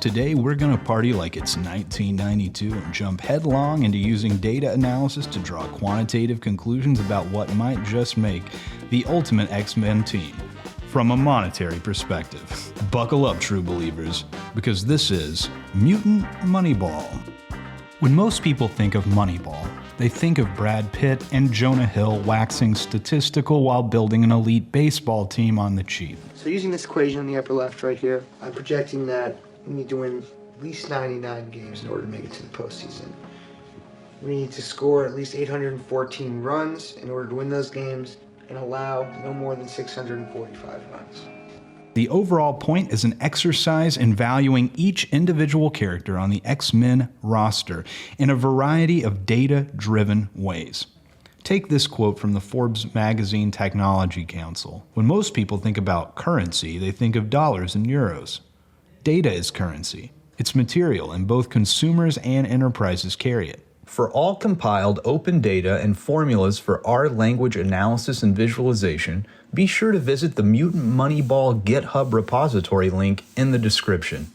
Today, we're gonna party like it's 1992 and jump headlong into using data analysis to draw quantitative conclusions about what might just make the ultimate X-Men team from a monetary perspective. Buckle up, true believers, because this is Mutant Moneyball. When most people think of Moneyball, they think of Brad Pitt and Jonah Hill waxing statistical while building an elite baseball team on the cheap. So using this equation in the upper left right here, I'm projecting that we need to win at least 99 games in order to make it to the postseason. We need to score at least 814 runs in order to win those games and allow no more than 645 runs. The overall point is an exercise in valuing each individual character on the X-Men roster in a variety of data-driven ways. Take this quote from the Forbes magazine Technology Council. When most people think about currency, they think of dollars and euros. Data is currency. It's material, and both consumers and enterprises carry it. For all compiled open data and formulas for R language analysis and visualization, be sure to visit the Mutant Moneyball GitHub repository link in the description.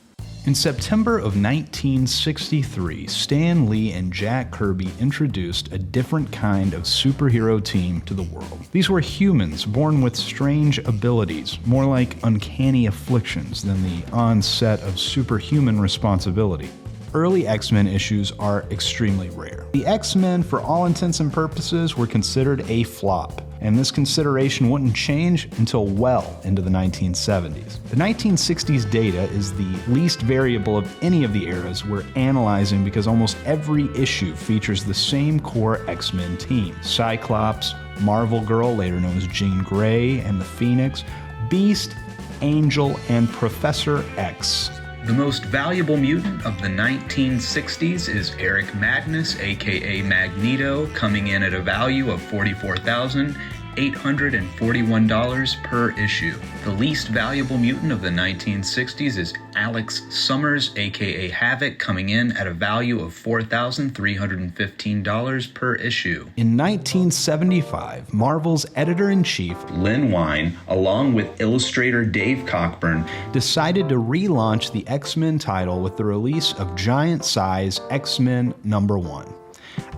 In September of 1963, Stan Lee and Jack Kirby introduced a different kind of superhero team to the world. These were humans born with strange abilities, more like uncanny afflictions than the onset of superhuman responsibility. Early X-Men issues are extremely rare. The X-Men, for all intents and purposes, were considered a flop, and this consideration wouldn't change until well into the 1970s. The 1960s data is the least variable of any of the eras we're analyzing because almost every issue features the same core X-Men team. Cyclops, Marvel Girl, later known as Jean Grey, and the Phoenix, Beast, Angel, and Professor X. The most valuable mutant of the 1960s is Eric Magnus, aka Magneto, coming in at a value of $44,841 per issue. The least valuable mutant of the 1960s is Alex Summers, aka Havoc, coming in at a value of $4,315 per issue. In 1975, Marvel's editor-in-chief, Len Wein, along with illustrator Dave Cockburn, decided to relaunch the X-Men title with the release of giant-size X-Men #1,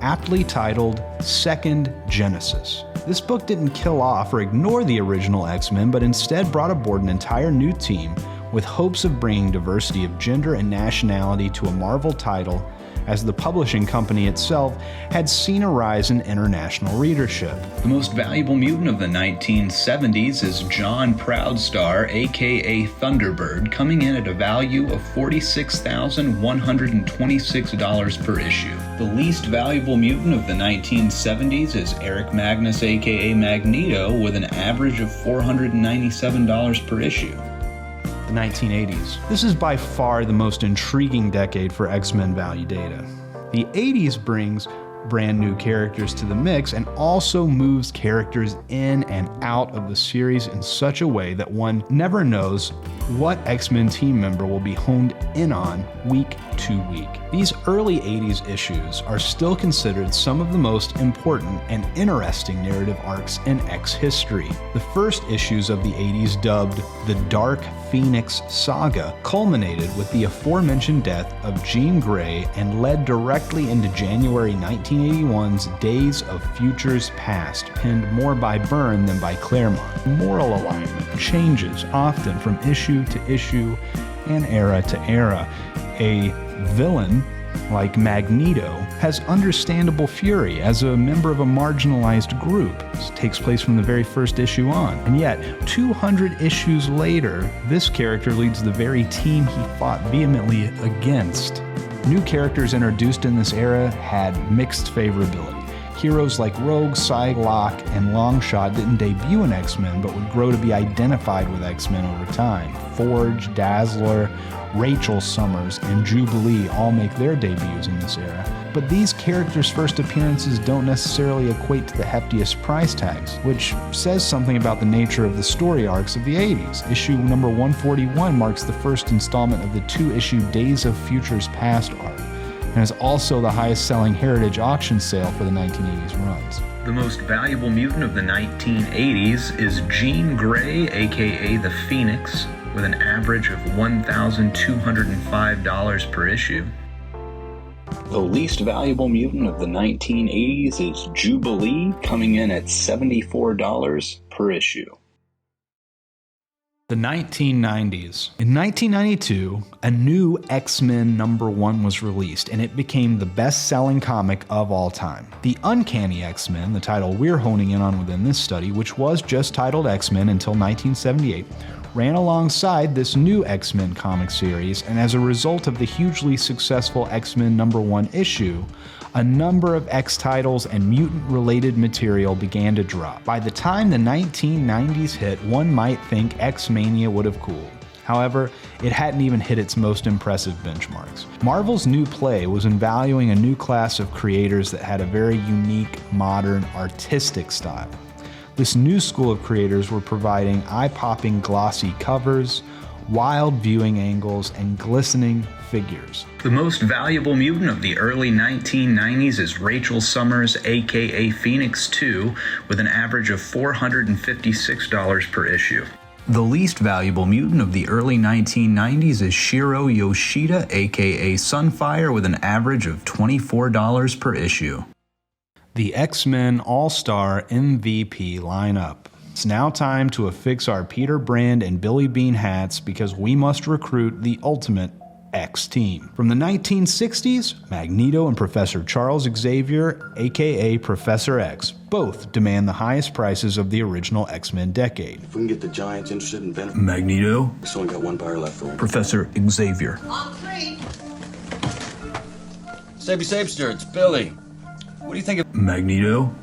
aptly titled Second Genesis. This book didn't kill off or ignore the original X-Men, but instead brought aboard an entire new team with hopes of bringing diversity of gender and nationality to a Marvel title, as the publishing company itself had seen a rise in international readership. The most valuable mutant of the 1970s is John Proudstar, aka Thunderbird, coming in at a value of $46,126 per issue. The least valuable mutant of the 1970s is Eric Magnus, aka Magneto, with an average of $497 per issue. The 1980s. This is by far the most intriguing decade for X-Men value data. The 80s brings brand new characters to the mix and also moves characters in and out of the series in such a way that one never knows what X-Men team member will be honed in on week to week. These early 80s issues are still considered some of the most important and interesting narrative arcs in X history. The first issues of the 80s, dubbed the Dark Phoenix Saga, culminated with the aforementioned death of Jean Grey and led directly into January 1981's Days of Futures Past, penned more by Byrne than by Claremont. Moral alignment changes often from issue to issue and era to era. A villain like Magneto has understandable fury as a member of a marginalized group. This takes place from the very first issue on. And yet, 200 issues later, this character leads the very team he fought vehemently against. New characters introduced in this era had mixed favorability. Heroes like Rogue, Psylocke, and Longshot didn't debut in X-Men, but would grow to be identified with X-Men over time. Forge, Dazzler, Rachel Summers, and Jubilee all make their debuts in this era. But these characters' first appearances don't necessarily equate to the heftiest price tags, which says something about the nature of the story arcs of the 80s. Issue number 141 marks the first installment of the two-issue Days of Futures Past arc, and is also the highest-selling Heritage auction sale for the 1980s runs. The most valuable mutant of the 1980s is Jean Grey, aka the Phoenix, with an average of $1,205 per issue. The least valuable mutant of the 1980s is Jubilee, coming in at $74 per issue. The 1990s. In 1992, a new X-Men #1 was released, and it became the best-selling comic of all time. The Uncanny X-Men, the title we're honing in on within this study, which was just titled X-Men until 1978, ran alongside this new X-Men comic series, and as a result of the hugely successful X-Men #1 issue, a number of X titles and mutant-related material began to drop. By the time the 1990s hit, one might think X-Mania would have cooled. However, it hadn't even hit its most impressive benchmarks. Marvel's new play was in valuing a new class of creators that had a very unique, modern, artistic style. This new school of creators were providing eye-popping glossy covers, wild viewing angles, and glistening figures. The most valuable mutant of the early 1990s is Rachel Summers, aka Phoenix 2, with an average of $456 per issue. The least valuable mutant of the early 1990s is Shiro Yoshida, aka Sunfire, with an average of $24 per issue. The X-Men All-Star MVP lineup. It's now time to affix our Peter Brand and Billy Bean hats because we must recruit the ultimate X team. From the 1960s, Magneto and Professor Charles Xavier, aka Professor X, both demand the highest prices of the original X-Men decade. If we can get the Giants interested in Venom. Magneto. It's only got one buyer left for him. Professor Xavier. On three. Sabester, it's Billy. What do you think of Magneto.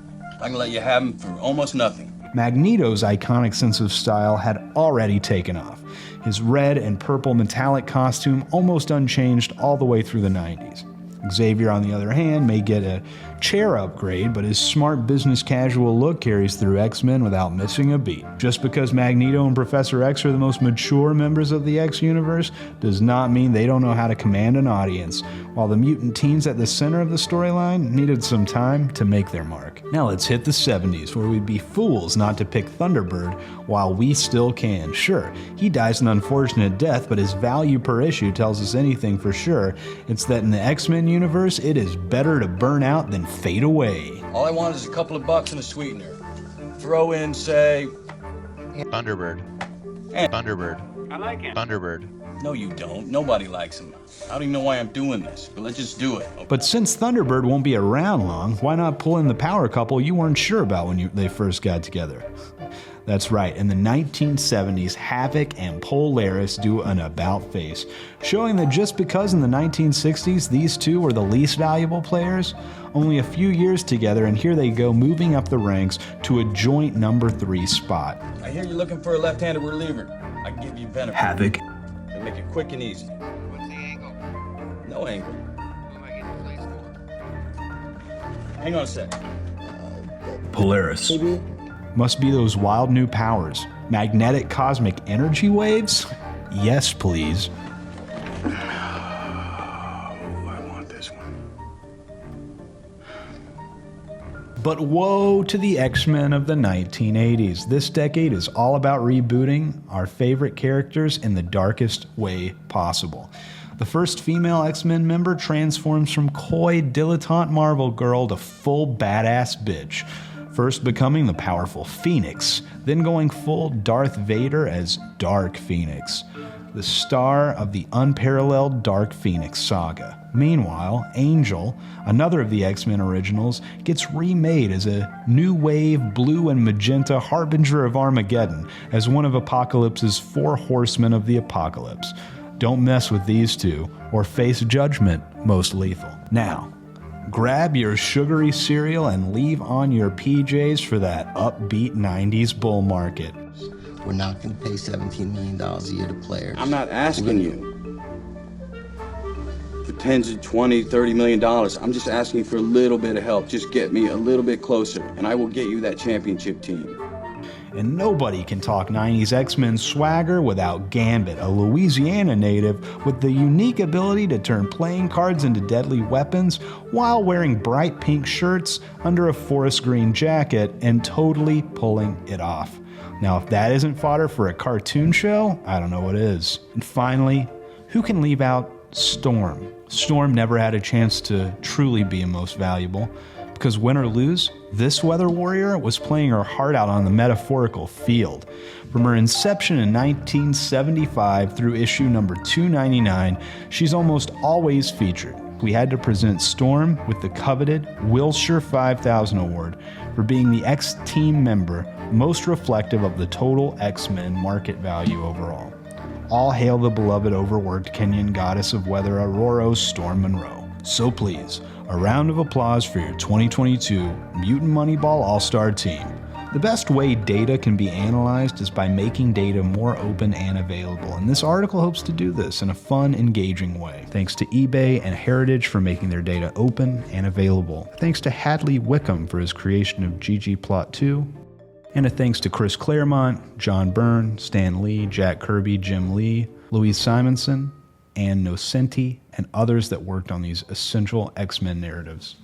I can let you have him for almost nothing. Magneto's iconic sense of style had already taken off. His red and purple metallic costume almost unchanged all the way through the 90s. Xavier, on the other hand, may get a chair upgrade, but his smart business casual look carries through X-Men without missing a beat. Just because Magneto and Professor X are the most mature members of the X universe does not mean they don't know how to command an audience, while the mutant teens at the center of the storyline needed some time to make their mark. Now let's hit the 70s, where we'd be fools not to pick Thunderbird while we still can. Sure, he dies an unfortunate death, but his value per issue tells us anything for sure. It's that in the X-Men universe, it is better to burn out than fade away. All I want is a couple of bucks and a sweetener. Throw in, say... Thunderbird. Thunderbird. I like him. Thunderbird. No, you don't. Nobody likes him. I don't even know why I'm doing this, but let's just do it. Okay? But since Thunderbird won't be around long, why not pull in the power couple you weren't sure about when they first got together? That's right, in the 1970s, Havoc and Polaris do an about-face, showing that just because in the 1960s these two were the least valuable players, only a few years together and here they go moving up the ranks to a joint #3 spot. I hear you're looking for a left-handed reliever. I can give you Venom. Havoc. And make it quick and easy. What's the angle? No angle. Who am I getting the place for? Hang on a sec. Polaris. Must be those wild new powers. Magnetic cosmic energy waves? Yes, please. I want this one. But woe to the X-Men of the 1980s. This decade is all about rebooting our favorite characters in the darkest way possible. The first female X-Men member transforms from coy, dilettante Marvel girl to full badass bitch. First becoming the powerful Phoenix, then going full Darth Vader as Dark Phoenix, the star of the unparalleled Dark Phoenix saga. Meanwhile, Angel, another of the X-Men originals, gets remade as a new wave blue and magenta harbinger of Armageddon as one of Apocalypse's 4 horsemen of the apocalypse. Don't mess with these two, or face judgment, most lethal. Now, grab your sugary cereal and leave on your PJs for that upbeat 90s bull market. We're not going to pay $17 million a year to players. I'm not asking you for tens of 20, 30 million dollars. I'm just asking you for a little bit of help. Just get me a little bit closer, and I will get you that championship team. And nobody can talk 90s X-Men swagger without Gambit, a Louisiana native with the unique ability to turn playing cards into deadly weapons while wearing bright pink shirts under a forest green jacket and totally pulling it off. Now, if that isn't fodder for a cartoon show, I don't know what is. And finally, who can leave out Storm? Storm never had a chance to truly be a most valuable, because win or lose, this weather warrior was playing her heart out on the metaphorical field. From her inception in 1975 through issue number 299, she's almost always featured. We had to present Storm with the coveted Wilshire 5000 Award for being the X-Team member most reflective of the total X-Men market value overall. All hail the beloved overworked Kenyan goddess of weather Aurora Storm Monroe. So please, a round of applause for your 2022 Mutant Moneyball All-Star team. The best way data can be analyzed is by making data more open and available, and this article hopes to do this in a fun, engaging way. Thanks to eBay and Heritage for making their data open and available. Thanks to Hadley Wickham for his creation of ggplot2. And a thanks to Chris Claremont, John Byrne, Stan Lee, Jack Kirby, Jim Lee, Louise Simonson, Ann Nocenti, and others that worked on these essential X-Men narratives.